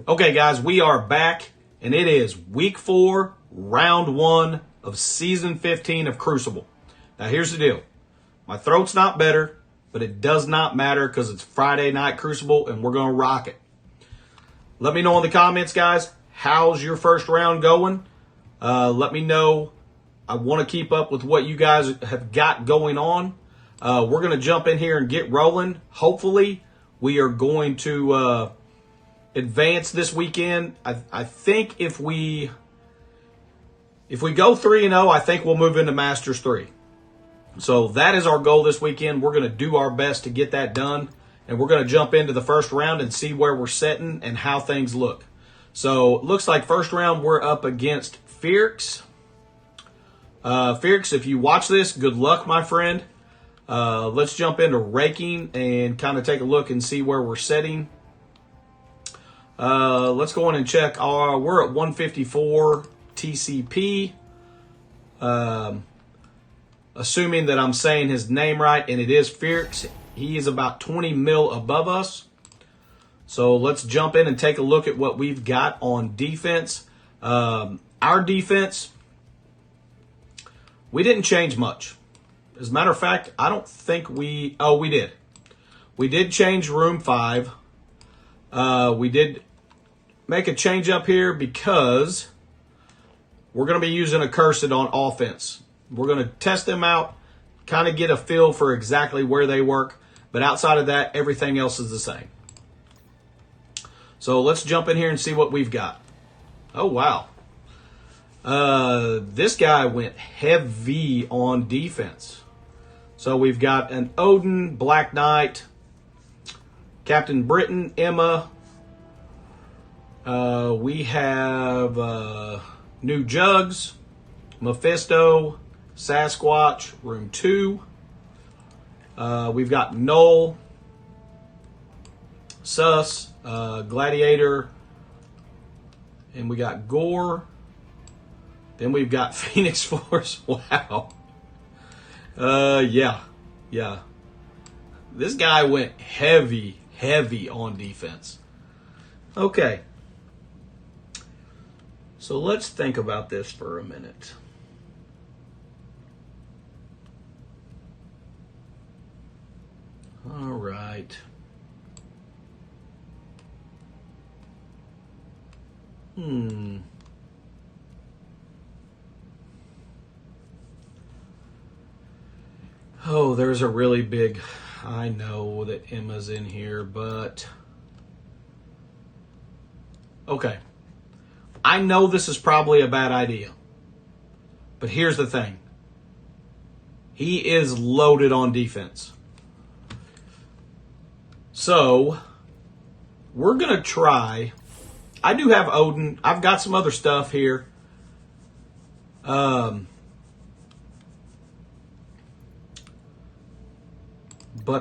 Okay, guys, we are back, and it is week 4, round 1 of season 15 of Crucible. Now, here's the deal. My throat's not better, but it does not matter because it's Friday night Crucible, and we're going to rock it. Let me know in the comments, guys, how's your first round going? Let me know. I want to keep up with what you guys have got going on. We're going to jump in here and get rolling. Hopefully, we are going to advance this weekend. I think if we go 3-0, I think we'll move into Masters 3. So that is our goal this weekend. We're going to do our best to get that done. And we're going to jump into the first round and see where we're sitting and how things look. So it looks like first round we're up against Fierx. Fierx, if you watch this, good luck, my friend. Let's jump into raking and kind of take a look and see where we're sitting. Let's go in and check. We're at 154 TCP. Assuming that I'm saying his name right, and it is Fierx. He is about 20 mil above us. So let's jump in and take a look at what we've got on defense. Our defense, we didn't change much. As a matter of fact, I don't think we did. We did change room 5. We did make a change up here because we're going to be using ACCURSED on offense. We're going to test them out, kind of get a feel for exactly where they work. But outside of that, everything else is the same. So let's jump in here and see what we've got. Oh, wow. This guy went heavy on defense. So we've got an Odin, Black Knight, Captain Britain, Emma. We have New Jugs, Mephisto, Sasquatch, room 2. We've got Null, Sus, Gladiator, and we got Gore. Then we've got Phoenix Force. Wow. Yeah. This guy went heavy on defense. Okay. So let's think about this for a minute. All right. Oh, there's a really big... I know that Emma's in here, but... Okay. I know this is probably a bad idea. But here's the thing. He is loaded on defense. So, we're going to try... I do have Odin. I've got some other stuff here. But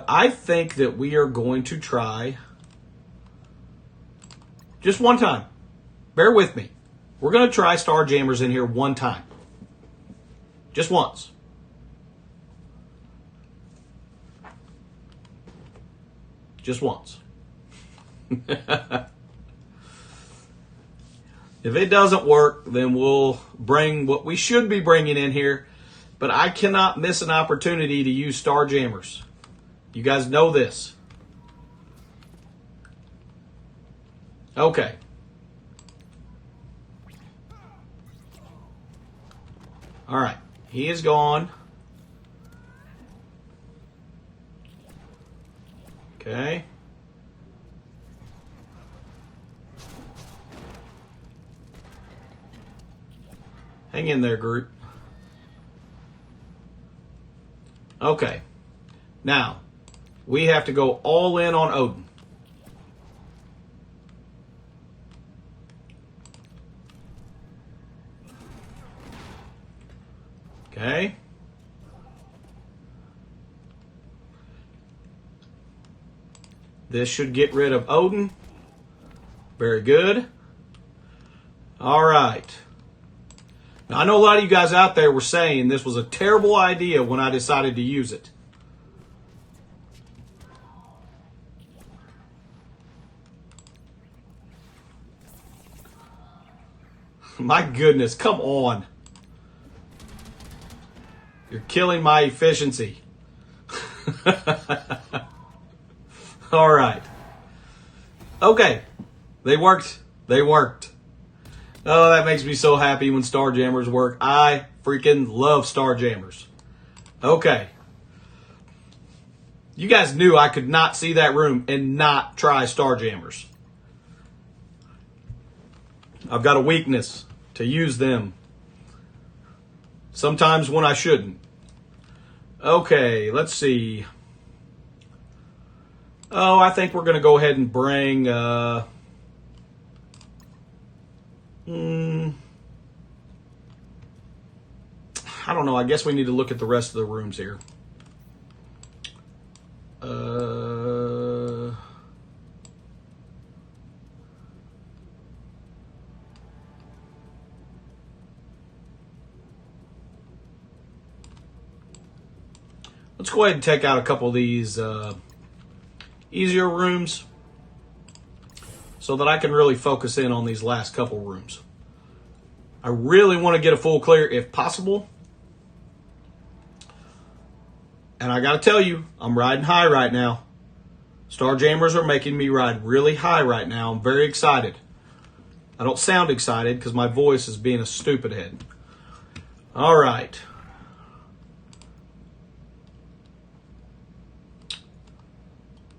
I think that we are going to try just one time. Bear with me. We're going to try Starjammers in here one time. Just once. Just once. If it doesn't work, then we'll bring what we should be bringing in here. But I cannot miss an opportunity to use Starjammers. You guys know this. Okay. All right. He is gone. Okay. Hang in there, group. Okay. Now, we have to go all in on Odin. Okay. This should get rid of Odin. Very good. All right. Now, I know a lot of you guys out there were saying this was a terrible idea when I decided to use it. My goodness, come on. You're killing my efficiency. All right. Okay. They worked. They worked. Oh, that makes me so happy when Starjammers work. I freaking love Starjammers. Okay. You guys knew I could not see that room and not try Starjammers. I've got a weakness to use them. Sometimes when I shouldn't. Okay, let's see. Oh, I think we're going to go ahead and bring... I don't know. I guess we need to look at the rest of the rooms here. Let's go ahead and take out a couple of these easier rooms so that I can really focus in on these last couple rooms. I really want to get a full clear if possible. And I got to tell you, I'm riding high right now. Starjammers are making me ride really high right now. I'm very excited. I don't sound excited because my voice is being a stupid head. All right.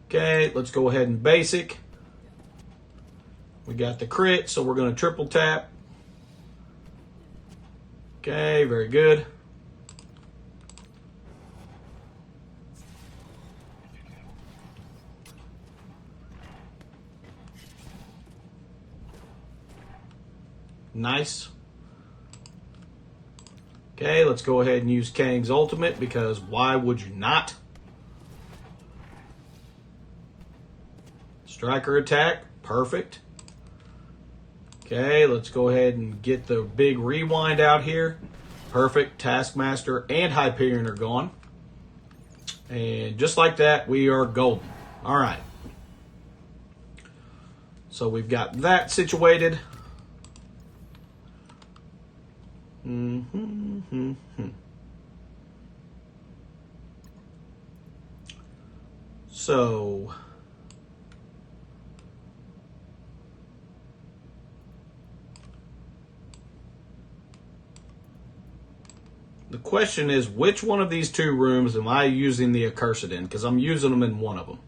Okay, let's go ahead and basic. We got the crit, so we're going to triple tap. Okay, very good. Nice. Okay, let's go ahead and use Kang's ultimate because why would you not? Striker attack, perfect. Okay, let's go ahead and get the big rewind out here. Perfect, Taskmaster and Hyperion are gone. And just like that, we are golden. All right. So we've got that situated. So the question is, which one of these two rooms am I using the Accursed in? Because I'm using them in one of them.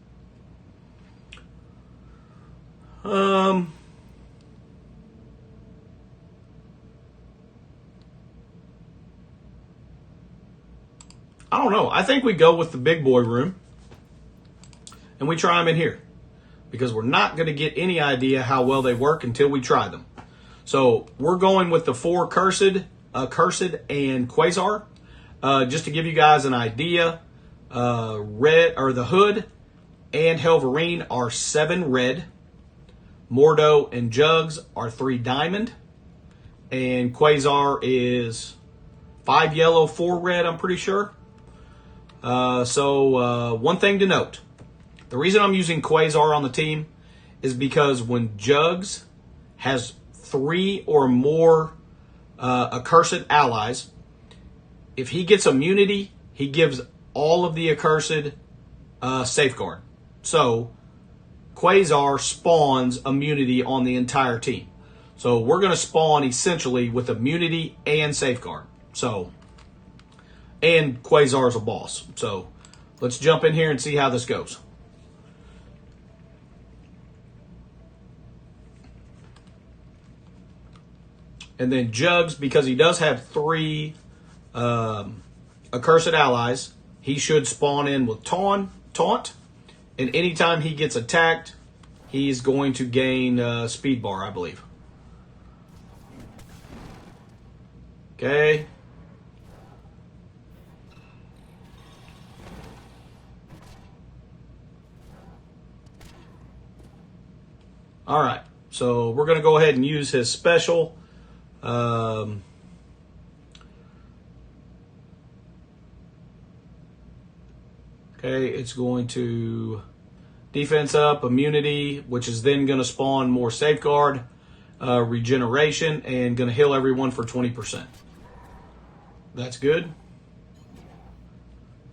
I don't know. I think we go with the big boy room and we try them in here because we're not going to get any idea how well they work until we try them. So we're going with the 4 Accursed and Quasar. Just to give you guys an idea, red or the Hood and Helverine are 7 red. Mordo and Jugs are 3 diamond. And Quasar is 5 yellow, 4 red, I'm pretty sure. So one thing to note. The reason I'm using Quasar on the team is because when Jugs has 3 or more Accursed allies, if he gets immunity, he gives all of the Accursed safeguard. So Quasar spawns immunity on the entire team. So we're going to spawn essentially with immunity and safeguard. So, and Quasar's a boss. So let's jump in here and see how this goes. And then Jugs, because he does have 3 Accursed allies, he should spawn in with Taunt. And anytime he gets attacked, he's going to gain speed bar, I believe. Okay. All right. So we're going to go ahead and use his special. Okay, it's going to defense up, immunity, which is then going to spawn more safeguard. regeneration, and going to heal everyone for 20%. That's good.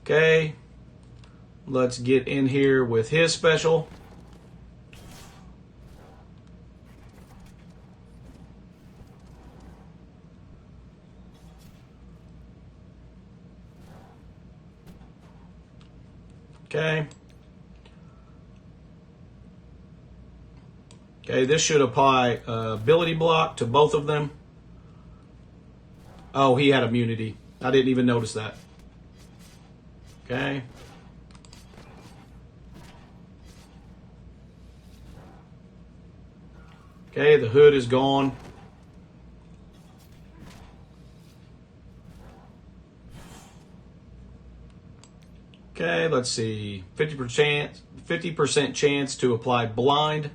Okay. Let's get in here with his special. Okay. Okay, this should apply ability block to both of them. Oh, he had immunity. I didn't even notice that. Okay. Okay, the hood is gone. Okay, let's see. 50% chance to apply blind.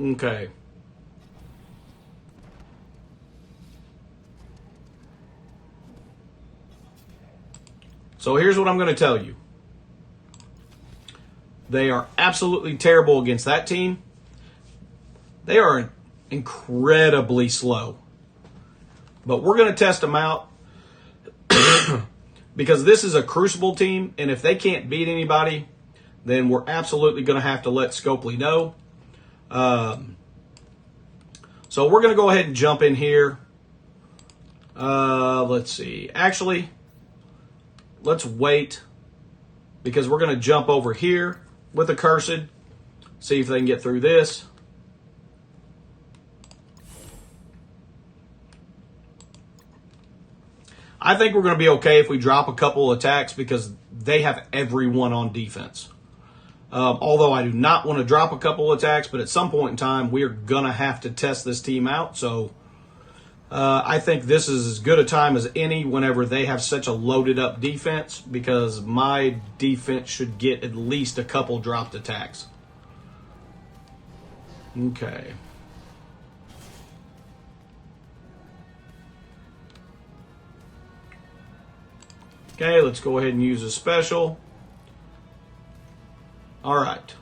Okay. So here's what I'm going to tell you. They are absolutely terrible against that team. They are incredibly slow. But we're going to test them out because this is a Crucible team, and if they can't beat anybody, then we're absolutely going to have to let Scopely know. So we're going to go ahead and jump in here. Let's see. Actually, let's wait because we're going to jump over here with ACCURSED. See if they can get through this. I think we're going to be okay if we drop a couple attacks because they have everyone on defense. Although I do not want to drop a couple attacks, but at some point in time, we are going to have to test this team out. So I think this is as good a time as any whenever they have such a loaded up defense because my defense should get at least a couple dropped attacks. Okay. Okay, let's go ahead and use a special. All right.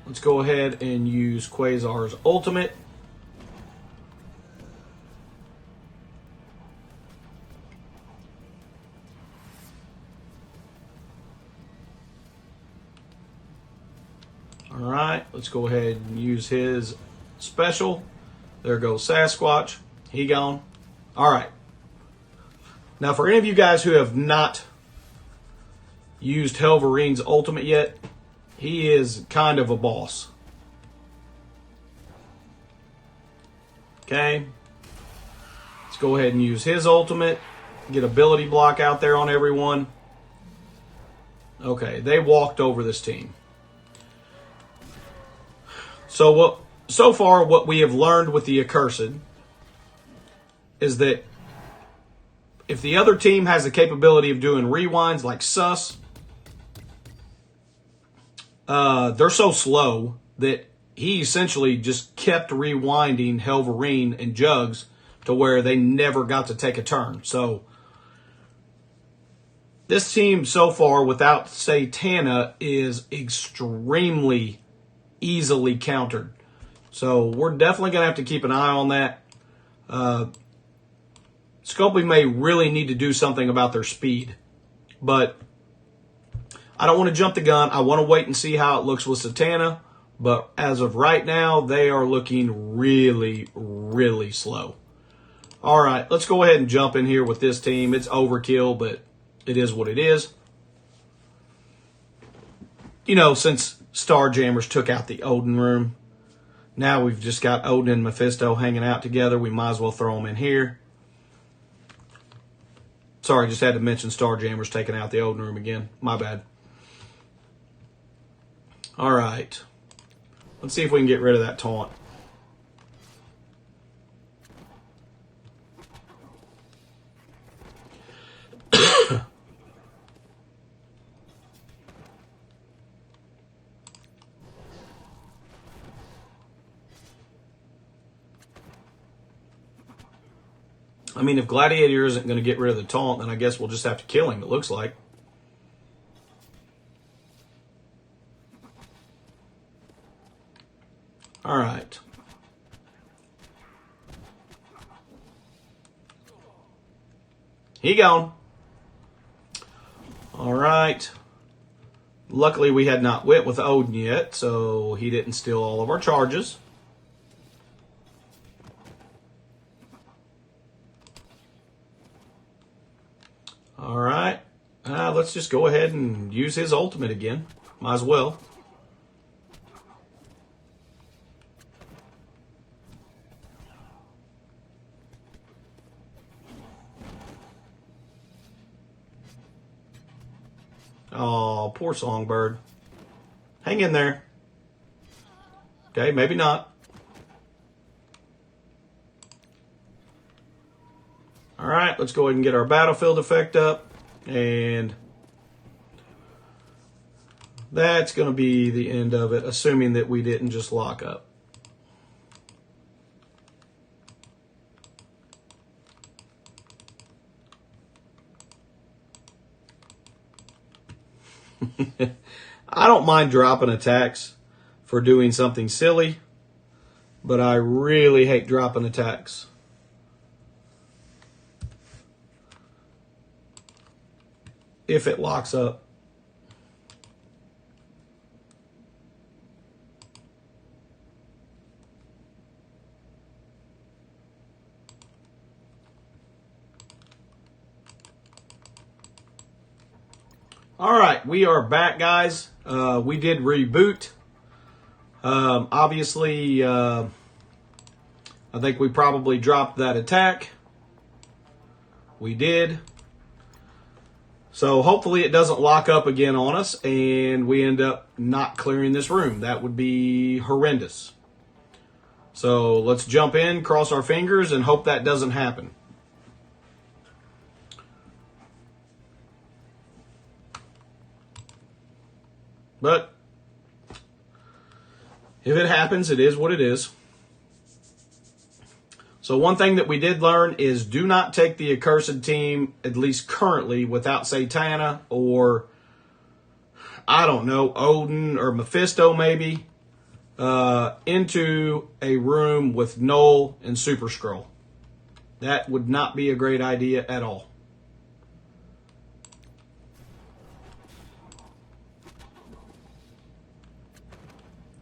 Let's go ahead and use Quasar's ultimate. All right, let's go ahead and use his special. There goes Sasquatch. He gone. All right. Now, for any of you guys who have not used Helverine's ultimate yet, he is kind of a boss. Okay. Let's go ahead and use his ultimate. Get ability block out there on everyone. Okay, they walked over this team. So far, what we have learned with the ACCURSED is that if the other team has the capability of doing rewinds like Sus, they're so slow that he essentially just kept rewinding Helverine and Jugs to where they never got to take a turn. So this team so far without Satana is extremely easily countered. So we're definitely going to have to keep an eye on that. Scopely may really need to do something about their speed. But I don't want to jump the gun. I want to wait and see how it looks with Satana. But as of right now, they are looking really, really slow. All right, let's go ahead and jump in here with this team. It's overkill, but it is what it is. You know, since Starjammers took out the Odin room, now we've just got Odin and Mephisto hanging out together. We might as well throw them in here. Sorry, just had to mention Starjammers taking out the Odin room again. My bad. All right. Let's see if we can get rid of that taunt. I mean, if Gladiator isn't going to get rid of the taunt, then I guess we'll just have to kill him, it looks like. All right. He gone. All right. Luckily, we had not went with Odin yet, so he didn't steal all of our charges. All right. Let's just go ahead and use his ultimate again. Might as well. Oh, poor Songbird. Hang in there. Okay, maybe not. All right, let's go ahead and get our battlefield effect up. And that's going to be the end of it, assuming that we didn't just lock up. I don't mind dropping attacks for doing something silly, but I really hate dropping attacks. If it locks up. All right, we are back, guys. We did reboot. Obviously, I think we probably dropped that attack. We did. So hopefully it doesn't lock up again on us and we end up not clearing this room. That would be horrendous. So let's jump in, cross our fingers, and hope that doesn't happen. But if it happens, it is what it is. So one thing that we did learn is do not take the Accursed team, at least currently, without Satana or, I don't know, Odin or Mephisto maybe, into a room with Null and Super Scroll. That would not be a great idea at all.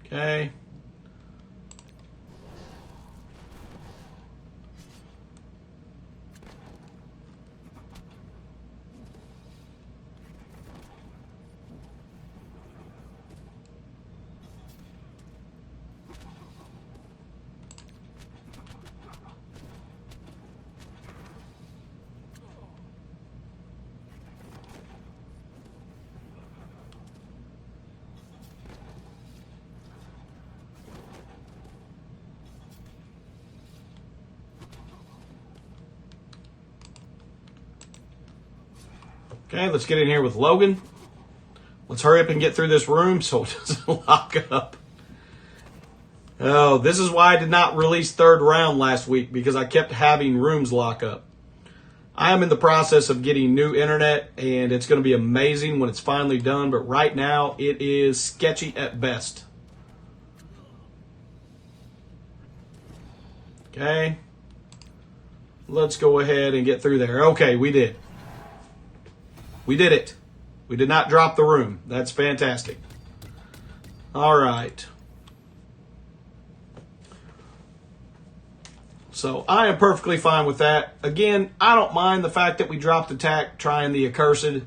Okay. Okay, let's get in here with Logan. Let's hurry up and get through this room so it doesn't lock up. Oh, this is why I did not release third round last week, because I kept having rooms lock up. I am in the process of getting new internet, and it's going to be amazing when it's finally done, but right now it is sketchy at best. Okay. Let's go ahead and get through there. Okay, we did. We did it. We did not drop the room. That's fantastic. All right. So I am perfectly fine with that. Again, I don't mind the fact that we dropped attack trying the Accursed.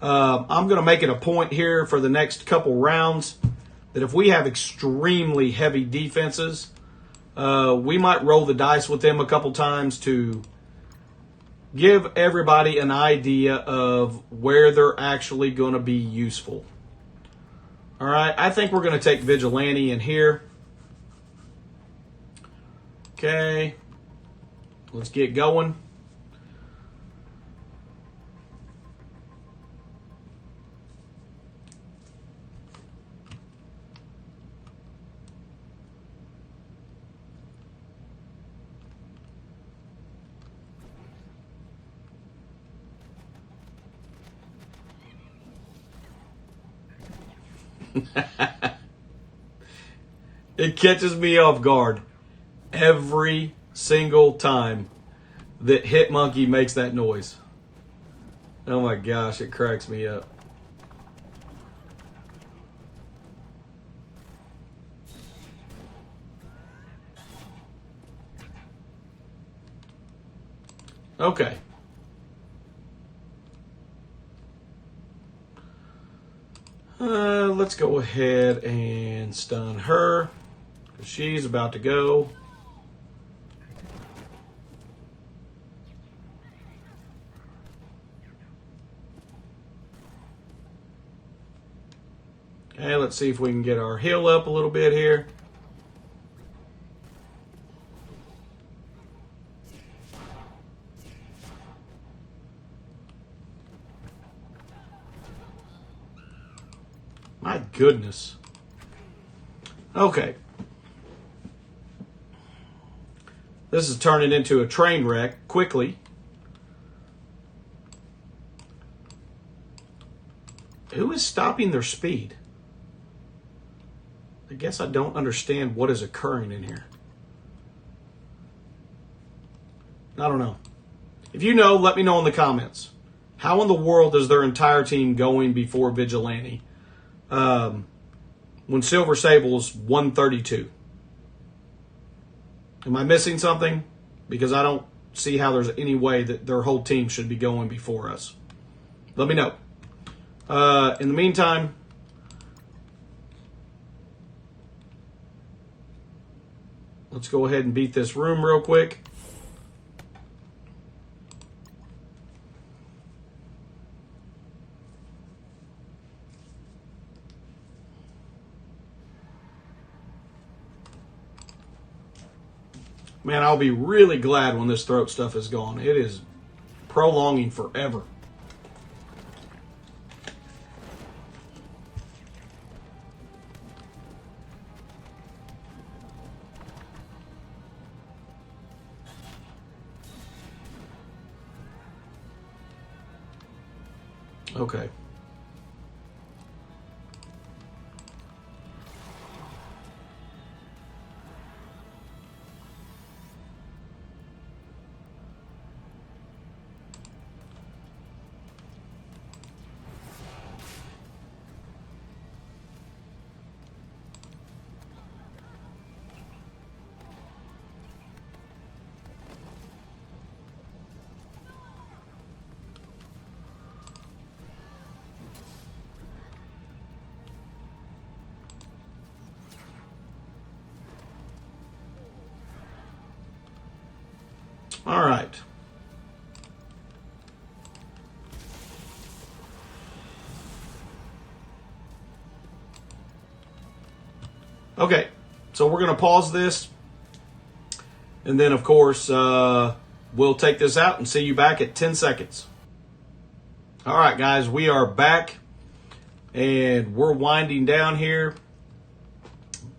I'm going to make it a point here for the next couple rounds that if we have extremely heavy defenses, we might roll the dice with them a couple times to give everybody an idea of where they're actually going to be useful. All right, I think we're going to take Vigilante in here. Okay, let's get going. It catches me off guard every single time that Hitmonkey makes that noise. Oh my gosh, it cracks me up. Okay. Let's go ahead and stun her, because she's about to go. Okay, let's see if we can get our heal up a little bit here. My goodness. Okay. This is turning into a train wreck quickly. Who is stopping their speed? I guess I don't understand what is occurring in here. I don't know. If you know, let me know in the comments. How in the world is their entire team going before Vigilante? When Silver Sable's 132. Am I missing something? Because I don't see how there's any way that their whole team should be going before us. Let me know. In the meantime, let's go ahead and beat this room real quick. Man, I'll be really glad when this throat stuff is gone. It is prolonging forever. Okay. All right. Okay, so we're going to pause this. And then, of course, we'll take this out and see you back at 10 seconds. All right, guys, we are back. And we're winding down here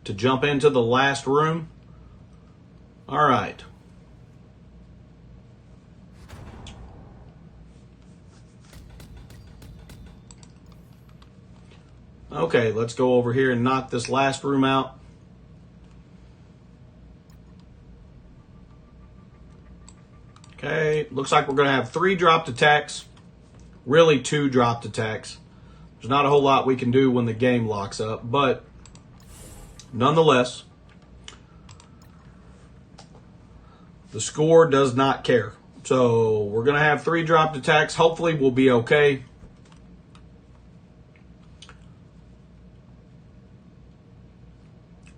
to jump into the last room. All right. Okay, let's go over here and knock this last room out. Okay, looks like we're going to have 3 dropped attacks. Really 2 dropped attacks. There's not a whole lot we can do when the game locks up, but nonetheless, the score does not care. So we're going to have 3 dropped attacks. Hopefully we'll be okay.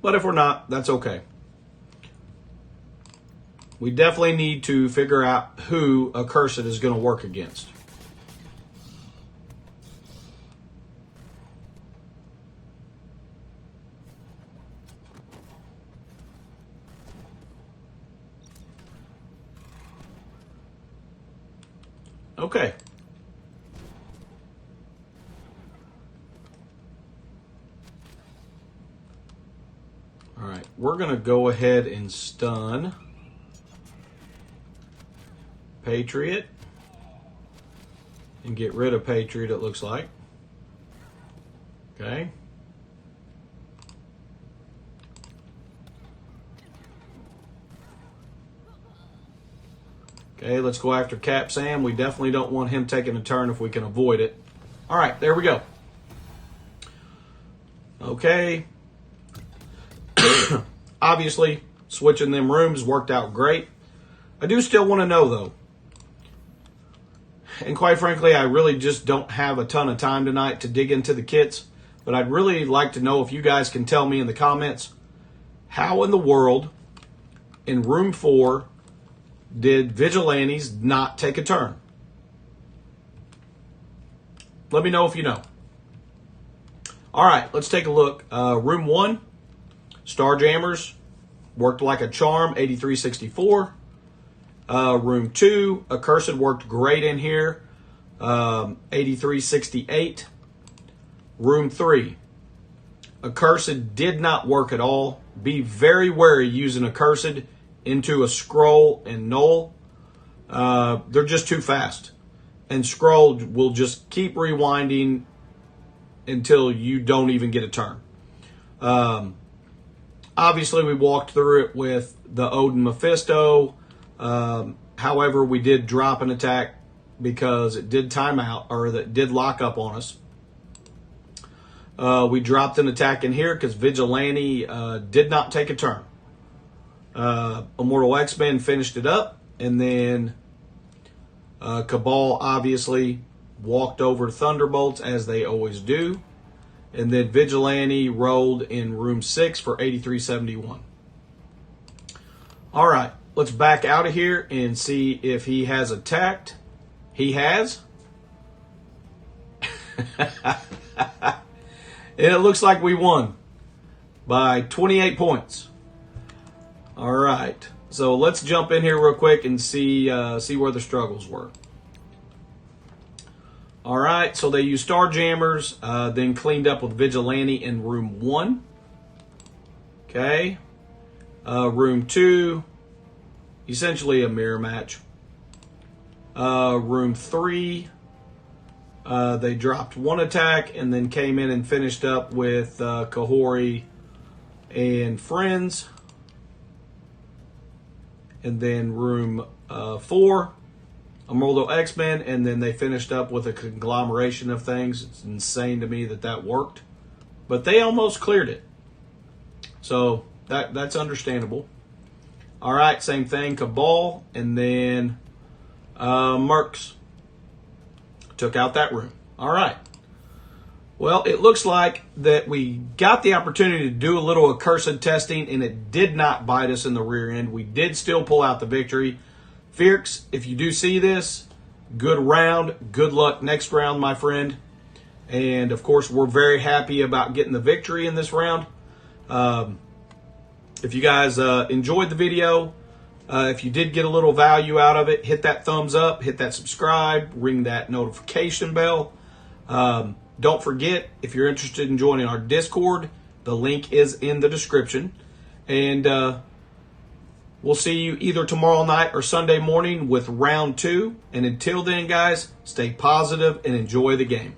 But if we're not, that's okay. We definitely need to figure out who Accursed is going to work against. Okay. All right, we're going to go ahead and stun Patriot and get rid of Patriot, it looks like. Okay. Okay, let's go after Cap Sam. We definitely don't want him taking a turn if we can avoid it. All right, there we go. Okay. Obviously, switching them rooms worked out great. I do still want to know, though. And quite frankly, I really just don't have a ton of time tonight to dig into the kits. But I'd really like to know if you guys can tell me in the comments, how in the world, in room 4, did Vigilantes not take a turn? Let me know if you know. All right, let's take a look. Room 1, Starjammers, worked like a charm, 8364. Room 2, Accursed worked great in here, 8368. Room 3, Accursed did not work at all. Be very wary using Accursed into a Scroll and Null. They're just too fast. And Scroll will just keep rewinding until you don't even get a turn. Obviously, we walked through it with the Odin Mephisto. However, we did drop an attack because it did time out, or that did lock up on us. We dropped an attack in here because Vigilante did not take a turn. Immortal X-Men finished it up, and then Cabal obviously walked over Thunderbolts as they always do. And then Vigilante rolled in room 6 for 8371. All right, let's back out of here and see if he has attacked. He has. And it looks like we won by 28 points. All right, so let's jump in here real quick and see where the struggles were. All right, so they used Starjammers, then cleaned up with Vigilante in room 1. Okay. Room 2, essentially a mirror match. Room 3, they dropped one attack and then came in and finished up with Kahori and Friends. And then room 4, Immortal X-Men, and then they finished up with a conglomeration of things. It's insane to me that worked. But they almost cleared it. So that's understandable. All right, same thing, Cabal, and then Mercs took out that room. All right. Well, it looks like that we got the opportunity to do a little accursed testing, and it did not bite us in the rear end. We did still pull out the victory. Fierce, if you do see this, good round. Good luck next round, my friend. And, of course, we're very happy about getting the victory in this round. If you guys enjoyed the video, if you did get a little value out of it, hit that thumbs up, hit that subscribe, ring that notification bell. Don't forget, if you're interested in joining our Discord, the link is in the description. And we'll see you either tomorrow night or Sunday morning with round 2. And until then, guys, stay positive and enjoy the game.